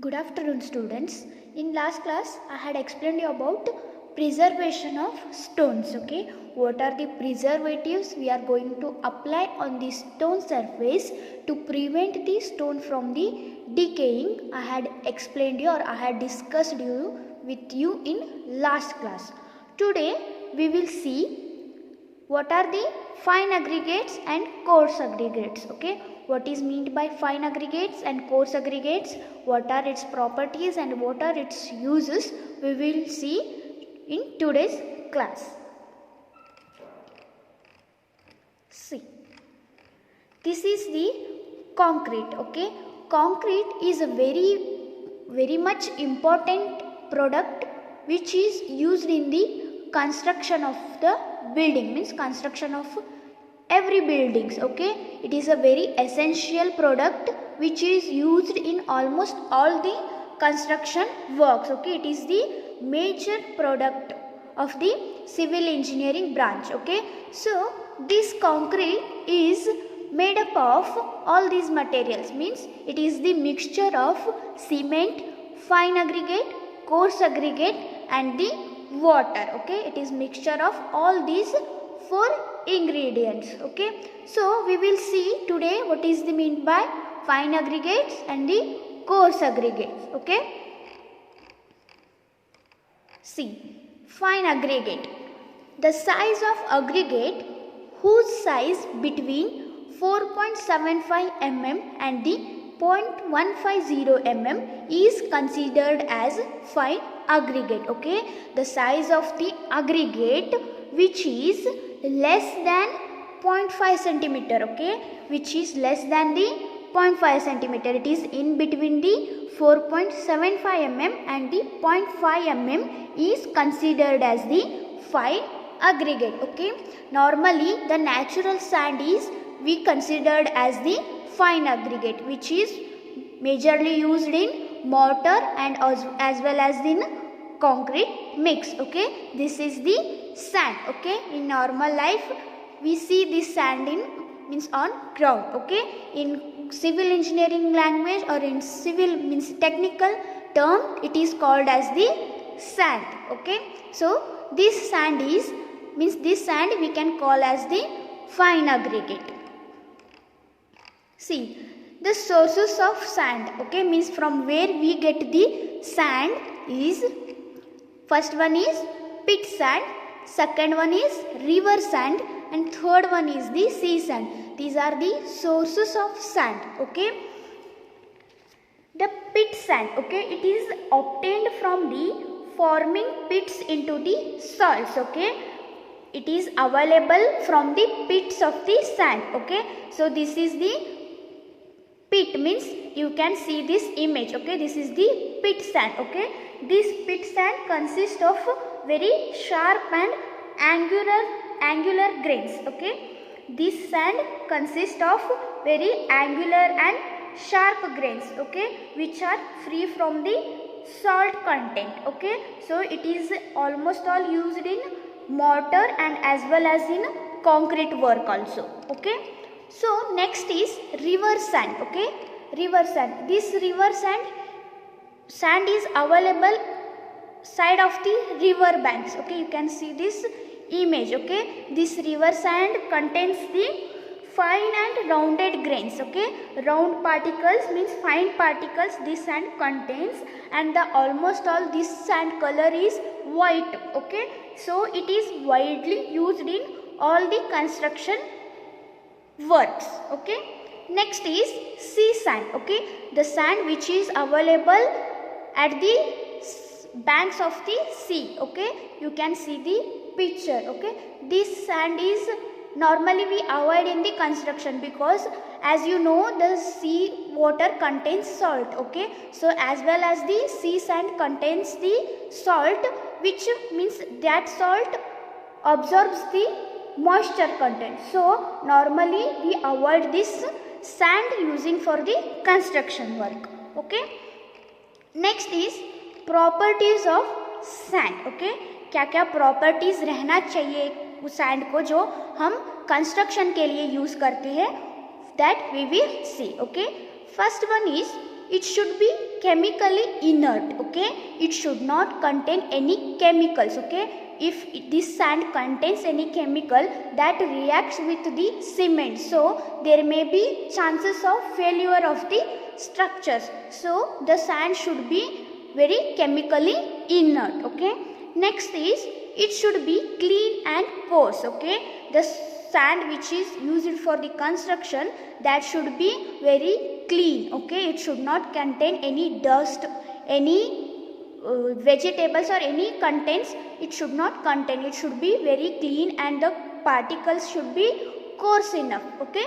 Good afternoon, students. In last class, I had explained you about preservation of stones. Okay, what are the preservatives we are going to apply on the stone surface to prevent the stone from the decaying? I had explained you, or I had discussed with you in last class. Today, we will see what are the fine aggregates and coarse aggregates. Okay, what is meant by fine aggregates and coarse aggregates, what are its properties and what are its uses, we will see in today's class. See, this is the concrete. Okay, concrete is a very much important product which is used in the construction of the building, means construction of every buildings. Okay, it is a very essential product which is used in almost all the construction works. Okay, it is the major product of the civil engineering branch. Okay, so this concrete is made up of all these materials, means it is the mixture of cement, fine aggregate, coarse aggregate and the water. Okay, it is mixture of all these four ingredients. Okay, so we will see today what is the mean by fine aggregates and the coarse aggregates. Okay, see, fine aggregate, the size of aggregate whose size between 4.75 mm and the 0.150 mm is considered as fine aggregate. Okay, the size of the aggregate which is less than 0.5 centimeter. Okay, which is less than the 0.5 centimeter, it is in between the 4.75 mm and the 0.5 mm is considered as the fine aggregate. Okay, normally the natural sand is we considered as the fine aggregate, which is majorly used in mortar and as well as in concrete mix. Okay, this is the sand. Okay, in normal life we see this sand in means on ground. Okay, in civil engineering language or in civil means technical term it is called as the sand. Okay, so this sand is means this sand we can call as the fine aggregate. See, the sources of sand, okay, means from where we get the sand is, first one is pit sand, second one is river sand and third one is the sea sand. These are the sources of sand. Okay, the pit sand, okay, it is obtained from the forming pits into the soils. Okay, it is available from the pits of the sand. Okay, so this is the pit, means you can see this image. Okay, this is the pit sand. Okay, this pit sand consists of very sharp and angular grains. Okay, this sand consists of very angular and sharp grains. Okay, which are free from the salt content. Okay, so it is almost all used in mortar and as well as in concrete work also. Okay, so next is river sand. Okay, river sand, this river sand is available side of the river banks. Okay, you can see this image. Okay, this river sand contains the fine and rounded grains. Okay, round particles means fine particles this sand contains, and the almost all this sand color is white. Okay, so it is widely used in all the construction works. Okay, next is sea sand. Okay, the sand which is available at the banks of the sea. Okay, you can see the picture. Okay, this sand is normally we avoid in the construction because as you know the sea water contains salt. Okay, so as well as the sea sand contains the salt, which means that salt absorbs the moisture content. So normally we avoid this sand using for the construction work. Okay, next is properties of sand. Okay, क्या क्या properties रहना चाहिए उस sand को जो हम construction के लिए यूज करते हैं, that we will see. Okay, first one is it should be chemically inert, okay. It should not contain any chemicals, okay. If this sand contains any chemical that reacts with the cement, so there may be chances of failure of the structures. So the sand should be very chemically inert, okay. Next is it should be clean and coarse, okay. The sand which is used for the construction, that should be very clean, okay. It should not contain any dust, any vegetables or any contents. It should not contain. It should be very clean and the particles should be coarse enough, okay.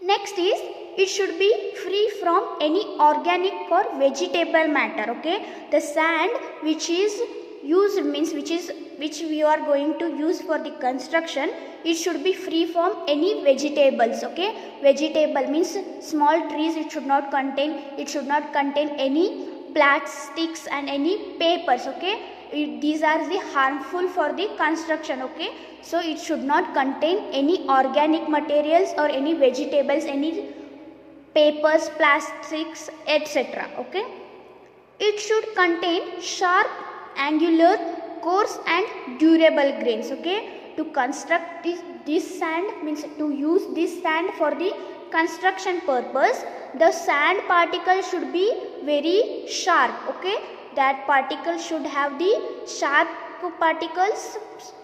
Next is it should be free from any organic or vegetable matter, okay. The sand which is used means which we are going to use for the construction, it should be free from any vegetables, okay. Vegetable means small trees, it should not contain. It should not contain any plastics and any papers, okay. These are the harmful for the construction, okay. So it should not contain any organic materials or any vegetables, any papers, plastics, etc., okay. It should contain sharp, angular, coarse and durable grains, okay. To construct this sand means to use this sand for the construction purpose, the sand particle should be very sharp, okay. That particle should have the sharp particles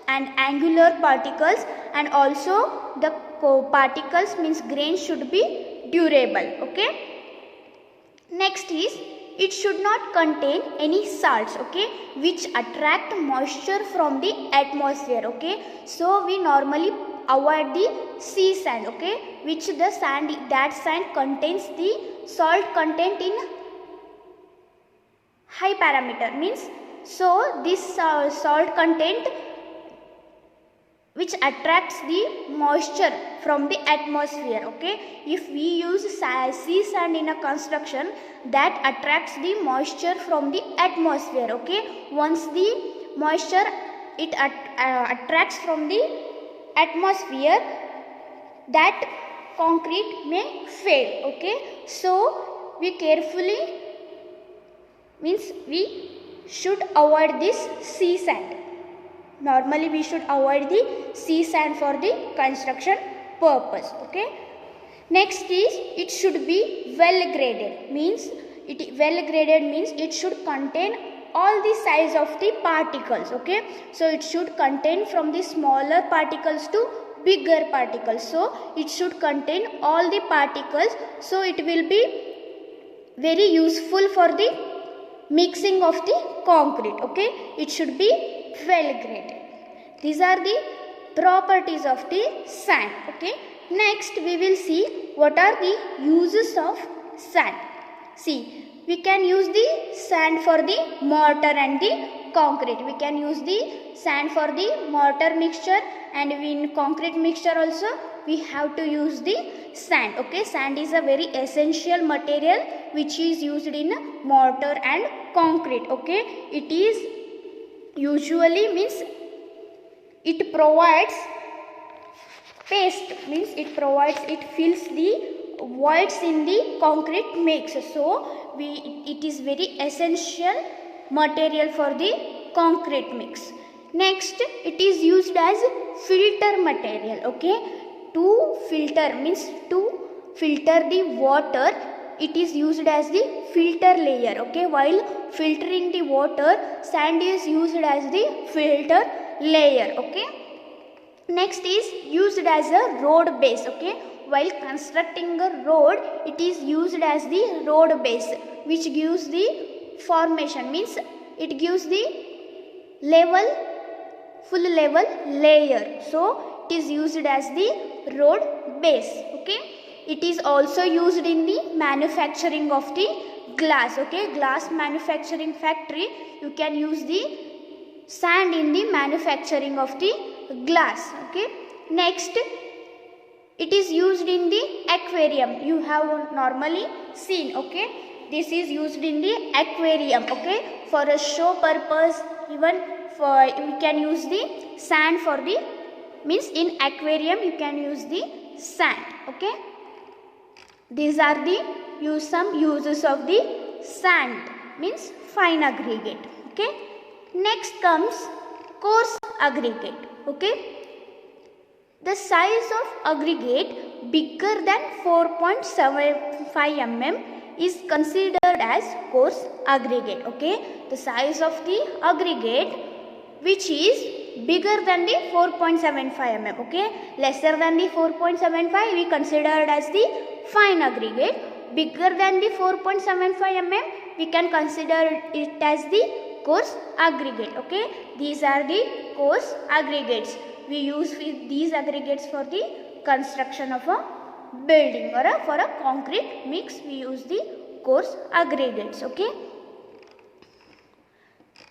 and angular particles, and also the particles means grains should be durable, okay. Next is it should not contain any salts, okay, which attract moisture from the atmosphere, okay. So we normally avoid the sea sand, okay, which the sand, that sand contains the salt content in high parameter, means so this salt content which attracts the moisture from the atmosphere, okay. If we use sea sand in a construction, that attracts the moisture from the atmosphere, okay. Once the moisture it attracts from the atmosphere, that concrete may fail, okay. So we carefully means we should avoid this sea sand. Normally we should avoid the sea sand for the construction purpose, okay. Next is it should be well graded, means it should contain all the size of the particles, okay. So it should contain from the smaller particles to bigger particles, so it should contain all the particles, so it will be very useful for the mixing of the concrete, okay. It should be well graded. These are the properties of the sand, okay. Next we will see what are the uses of sand. See, we can use the sand for the mortar and the concrete. We can use the sand for the mortar mixture, and in concrete mixture also we have to use the sand, okay. Sand is a very essential material which is used in mortar and concrete, okay. It is usually means it provides paste, means it fills the voids in the concrete mix, so it is very essential material for the concrete mix. Next, it is used as filter material, okay. To filter means to filter the water, it is used as the filter layer, okay. While filtering the water, sand is used as the filter layer, okay. Next is used as a road base, okay. While constructing a road, it is used as the road base, which gives the formation, means it gives the full level layer, so it is used as the road base, okay. It is also used in the manufacturing of the glass, okay. Glass manufacturing factory, you can use the sand in the manufacturing of the glass, okay. Next, it is used in the aquarium. You have normally seen, okay. This is used in the aquarium, okay. For a show purpose, even for we can use the sand for the, means in aquarium you can use the sand, okay. These are the use some uses of the sand, means fine aggregate. Okay. Next comes coarse aggregate. Okay. The size of aggregate bigger than 4.75 mm is considered as coarse aggregate. Okay. The size of the aggregate which is bigger than the 4.75 mm. Okay. Lesser than the 4.75 we considered as the fine aggregate. Bigger than the 4.75 mm we can consider it as the coarse aggregate. Okay. These are the coarse aggregates. We use these aggregates for the construction of a building or for a concrete mix. We use the coarse aggregates. Okay.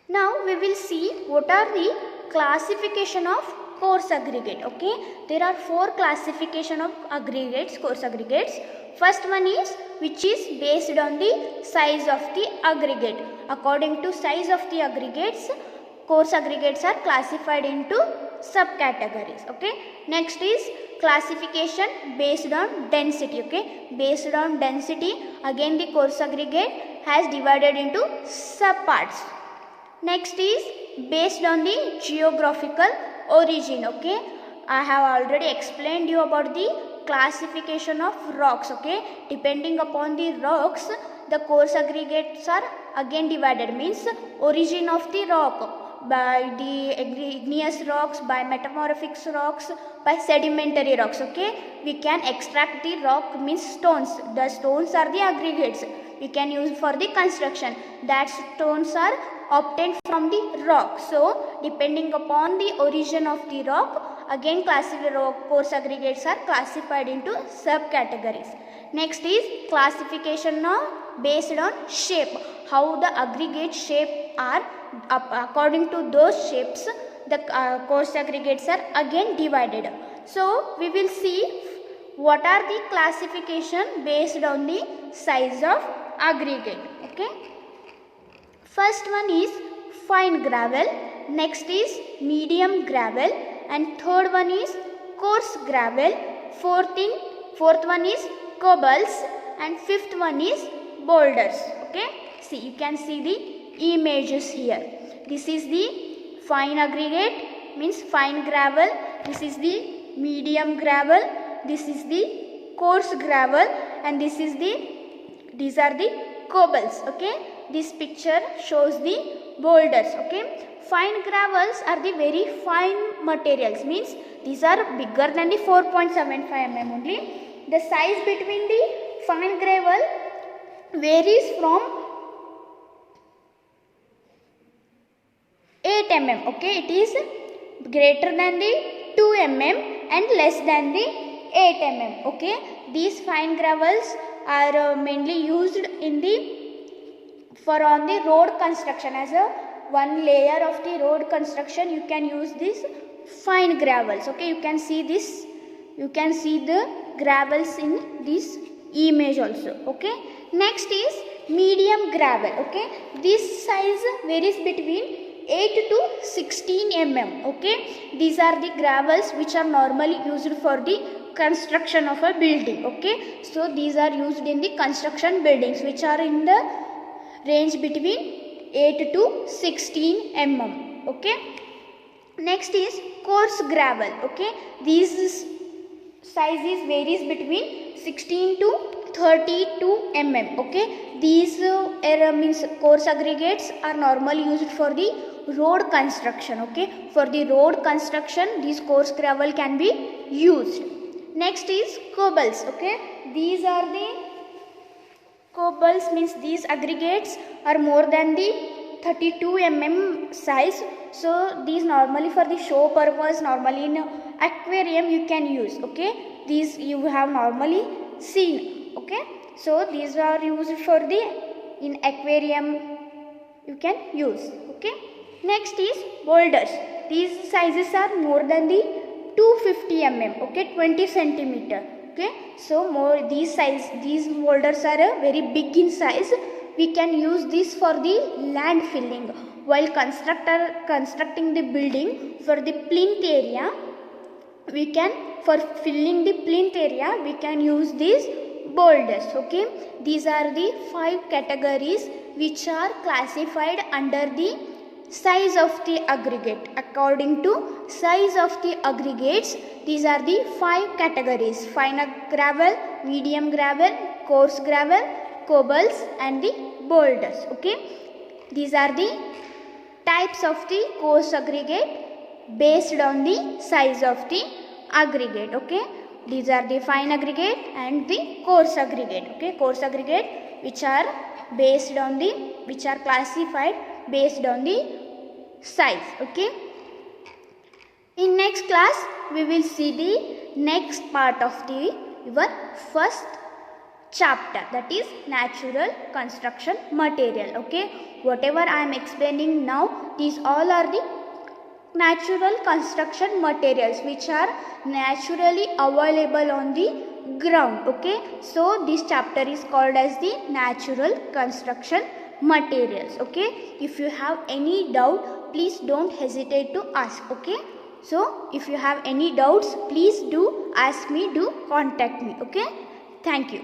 Now we will see what are the classification of coarse aggregate. Okay. There are 4 classification of aggregates, coarse aggregates. First one is which is based on the size of the aggregate. According to size of the aggregates, coarse aggregates are classified into subcategories. Okay. Next is classification based on density. Okay. Based on density, again the coarse aggregate has divided into subparts. Next is based on the geographical origin. Okay. I have already explained you about the classification of rocks. Okay. Depending upon the rocks, the coarse aggregates are again divided, means origin of the rock, by the igneous rocks, by metamorphic rocks, by sedimentary rocks. Okay. We can extract the rock, means stones. The stones are the aggregates we can use for the construction. That stones are obtained from the rock. So depending upon the origin of the rock, again coarse aggregates are classified into subcategories. Next is classification based on shape. How the aggregate shape are, according to those shapes the coarse aggregates are again divided. So we will see what are the classification based on the size of aggregate. Okay. First one is fine gravel, next is medium gravel, and third one is coarse gravel, fourth one is cobbles, and fifth one is boulders. Okay. See, you can see the images here. This is the fine aggregate, means fine gravel. This is the medium gravel. This is the coarse gravel, and these are the cobbles. Okay. This picture shows the boulders. Okay. Fine gravels are the very fine materials, means these are bigger than the 4.75 mm only. The size between the fine gravel varies from 8 mm. Okay. It is greater than the 2 mm and less than the 8 mm. Okay. These fine gravels are mainly used in the on the road construction. As a one layer of the road construction, you can use this fine gravels. Okay. You can see this, you can see the gravels in this image also. Okay. Next is medium gravel. Okay. This size varies between 8 to 16 mm. Okay. These are the gravels which are normally used for the construction of a building. Okay. So these are used in the construction buildings which are in the range between 8 to 16 mm. Okay. Next is coarse gravel. Okay. These sizes varies between 16 to 32 mm. Okay. These means coarse aggregates are normally used for the road construction. Okay. For the road construction, these coarse gravel can be used. Next is cobbles. Okay. These are the cobbles, means these aggregates are more than the 32 mm size. So these normally for the show purpose, normally in aquarium you can use. Okay. These you have normally seen. Okay. So these are used for the in aquarium you can use. Okay. Next is boulders. These sizes are more than the 250 mm. Okay. 20 centimeter. Okay. So these boulders are very big in size. We can use this for the land filling. While constructing the building, for the plinth area, for filling the plinth area, we can use these boulders. Okay, these are the 5 categories which are classified under the size of the aggregate. According to size of the aggregates, these are the 5 categories: fine gravel, medium gravel, coarse gravel, cobbles and the boulders. Okay, these are the types of the coarse aggregate based on the size of the aggregate. Okay, these are the fine aggregate and the coarse aggregate. Okay, coarse aggregate which are classified based on the size. Okay, in next class we will see the next part of the your first chapter, that is natural construction material. Okay, whatever I am explaining now, these all are the natural construction materials which are naturally available on the ground. Okay, so this chapter is called as the natural construction materials. Okay, if you have any doubt, please don't hesitate to ask. Okay, so if you have any doubts, please do ask me, do contact me. Okay, thank you.